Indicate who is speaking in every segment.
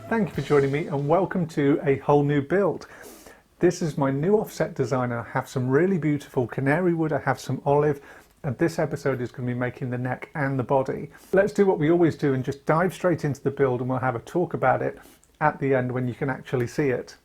Speaker 1: Thank you for joining me and welcome to a whole new build. This is my new offset design. I have some really beautiful canary wood, I have some olive, and this episode is going to be making the neck and the body. Let's do what we always do and just dive straight into the build, and we'll have a talk about it at the end when you can actually see it.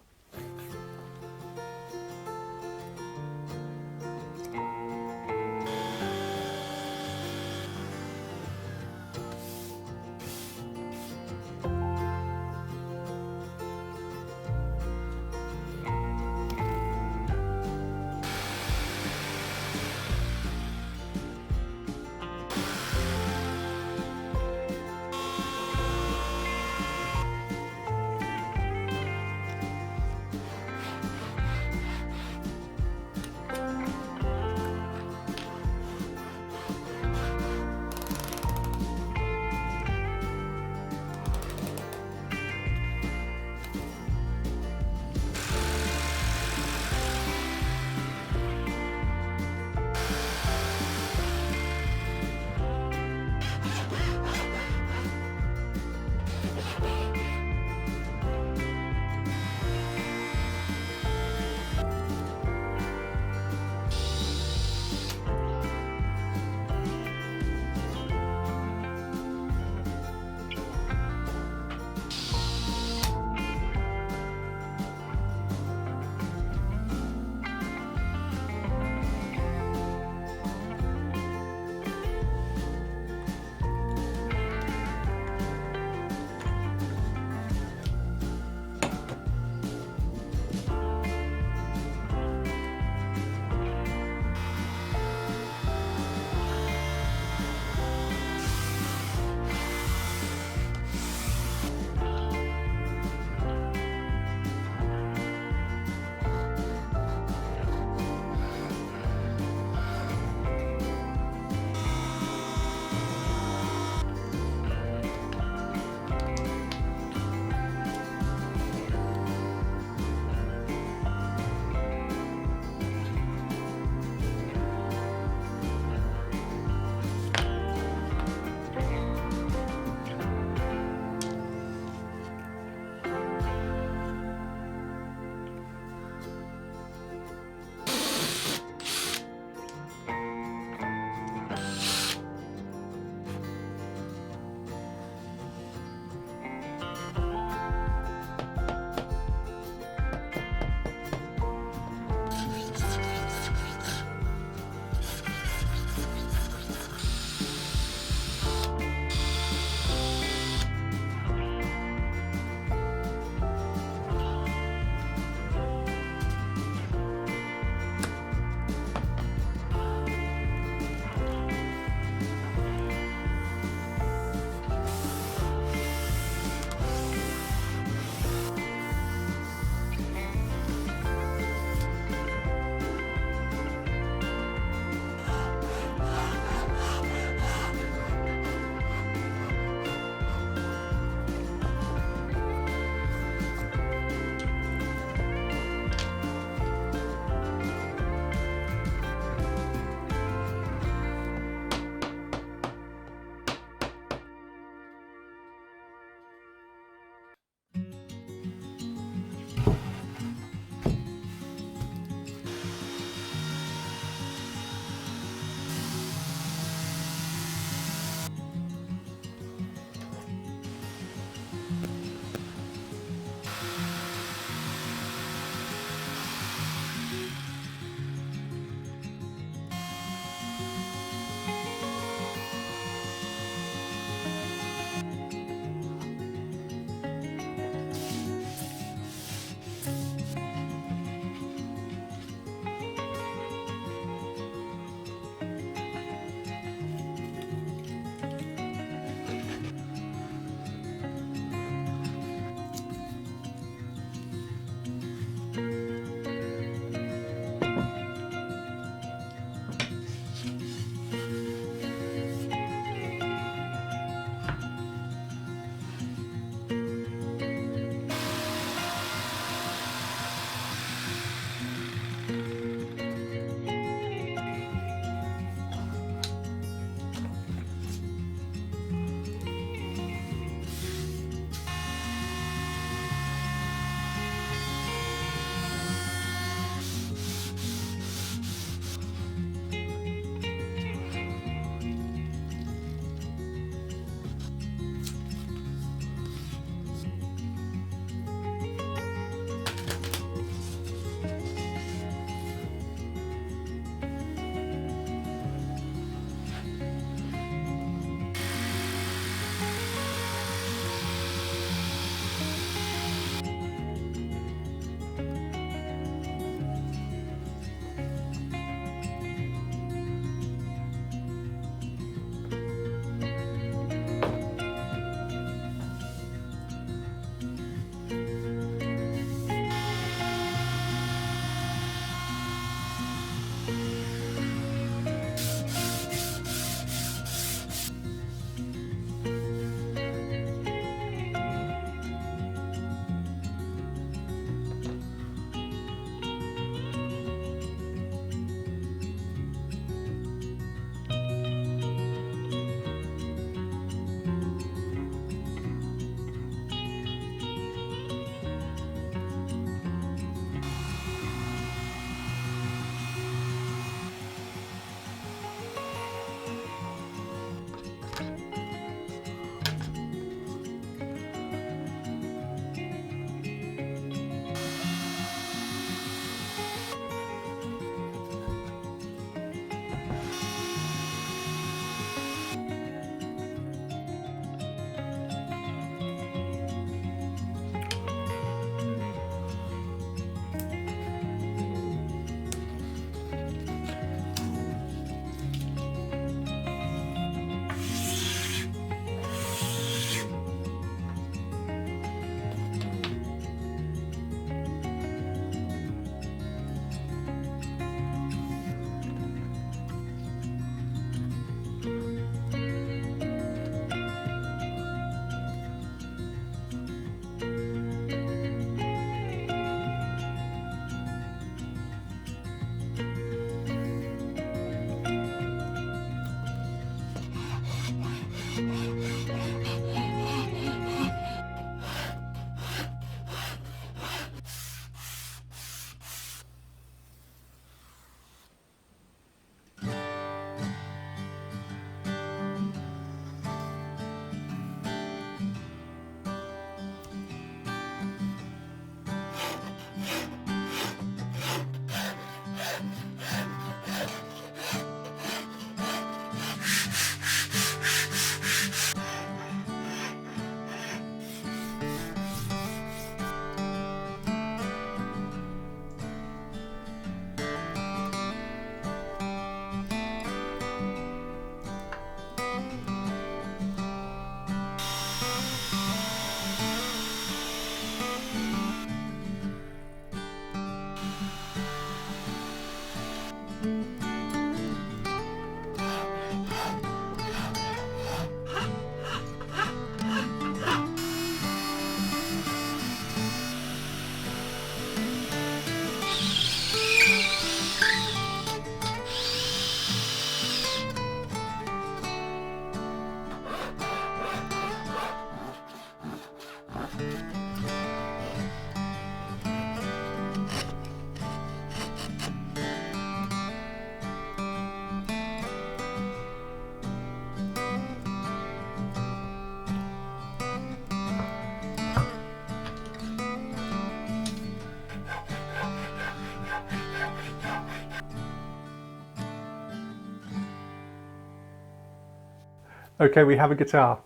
Speaker 1: Okay, we have a guitar.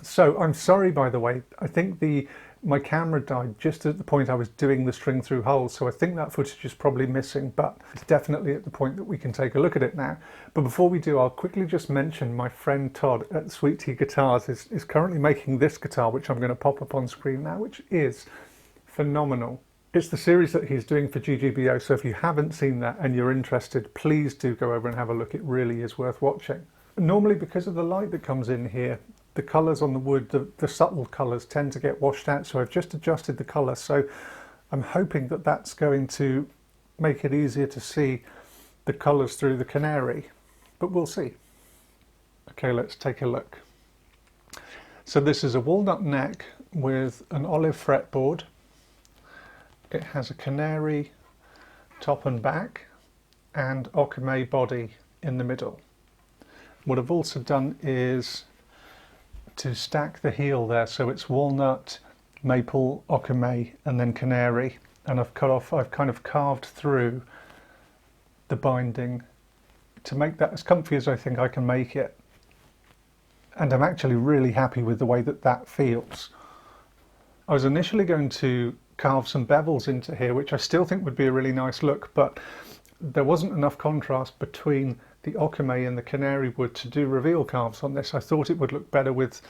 Speaker 1: So I'm sorry, by the way, I think my camera died just at the point I was doing the string through holes, so I think that footage is probably missing, but it's definitely at the point that we can take a look at it now. But before we do, I'll quickly just mention my friend Todd at Sweet Tea Guitars is currently making this guitar, which I'm going to pop up on screen now, which is phenomenal. It's the series that he's doing for GGBO, so if you haven't seen that and you're interested, please do go over and have a look. It really is worth watching. Normally, because of the light that comes in here, the colours on the wood, the subtle colours tend to get washed out, so I've just adjusted the colour, so I'm hoping that that's going to make it easier to see the colours through the Canary, but we'll see. Okay, let's take a look. So this is a walnut neck with an olive fretboard. It has a Canary top and back and Okame body in the middle. What I've also done is to stack the heel there, so it's walnut, maple, Okame and then Canary, and I've kind of carved through the binding to make that as comfy as I think I can make it. And I'm actually really happy with the way that that feels. I was initially going to carve some bevels into here, which I still think would be a really nice look, but there wasn't enough contrast between the Okame and the Canary wood to do reveal carves on this. I thought it would look better with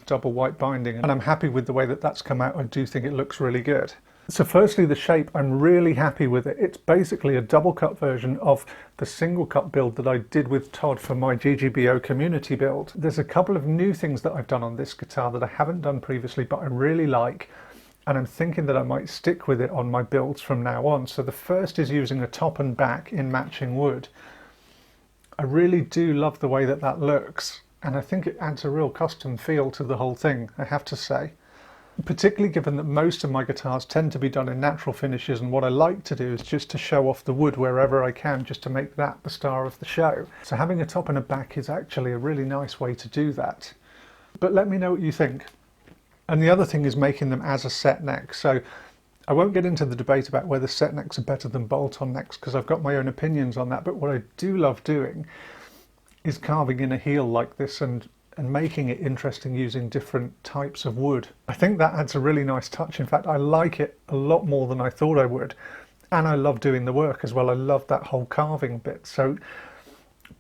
Speaker 1: double white binding, and I'm happy with the way that that's come out. I do think it looks really good. So firstly, the shape, I'm really happy with it. It's basically a double cut version of the single cut build that I did with Todd for my GGBO community build. There's a couple of new things that I've done on this guitar that I haven't done previously, but I really like, and I'm thinking that I might stick with it on my builds from now on. So the first is using a top and back in matching wood. I really do love the way that that looks, and I think it adds a real custom feel to the whole thing, I have to say. Particularly given that most of my guitars tend to be done in natural finishes, and what I like to do is just to show off the wood wherever I can, just to make that the star of the show. So having a top and a back is actually a really nice way to do that. But let me know what you think. And the other thing is making them as a set neck. So I won't get into the debate about whether set necks are better than bolt-on necks, because I've got my own opinions on that, but what I do love doing is carving in a heel like this and making it interesting using different types of wood. I think that adds a really nice touch. In fact, I like it a lot more than I thought I would. And I love doing the work as well. I love that whole carving bit. So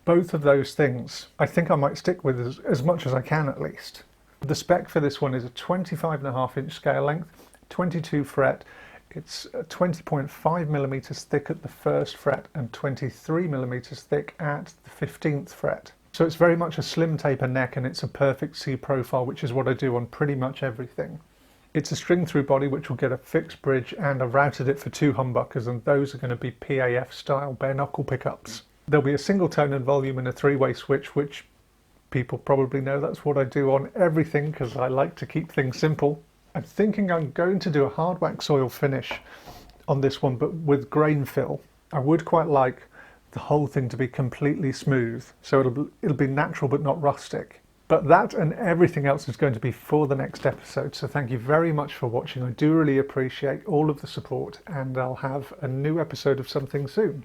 Speaker 1: both of those things, I think I might stick with as much as I can at least. The spec for this one is a 25.5-inch scale length, 22 fret. It's 20.5 millimeters thick at the first fret and 23 millimeters thick at the 15th fret. So it's very much a slim taper neck, and it's a perfect C profile, which is what I do on pretty much everything. It's a string through body which will get a fixed bridge, and I've routed it for 2 humbuckers, and those are going to be PAF style bare knuckle pickups. There'll be a single tone and volume and a 3-way switch, which people probably know that's what I do on everything because I like to keep things simple. I'm thinking I'm going to do a hard wax oil finish on this one, but with grain fill. I would quite like the whole thing to be completely smooth, so it'll be natural but not rustic. But that and everything else is going to be for the next episode, so thank you very much for watching. I do really appreciate all of the support, and I'll have a new episode of something soon.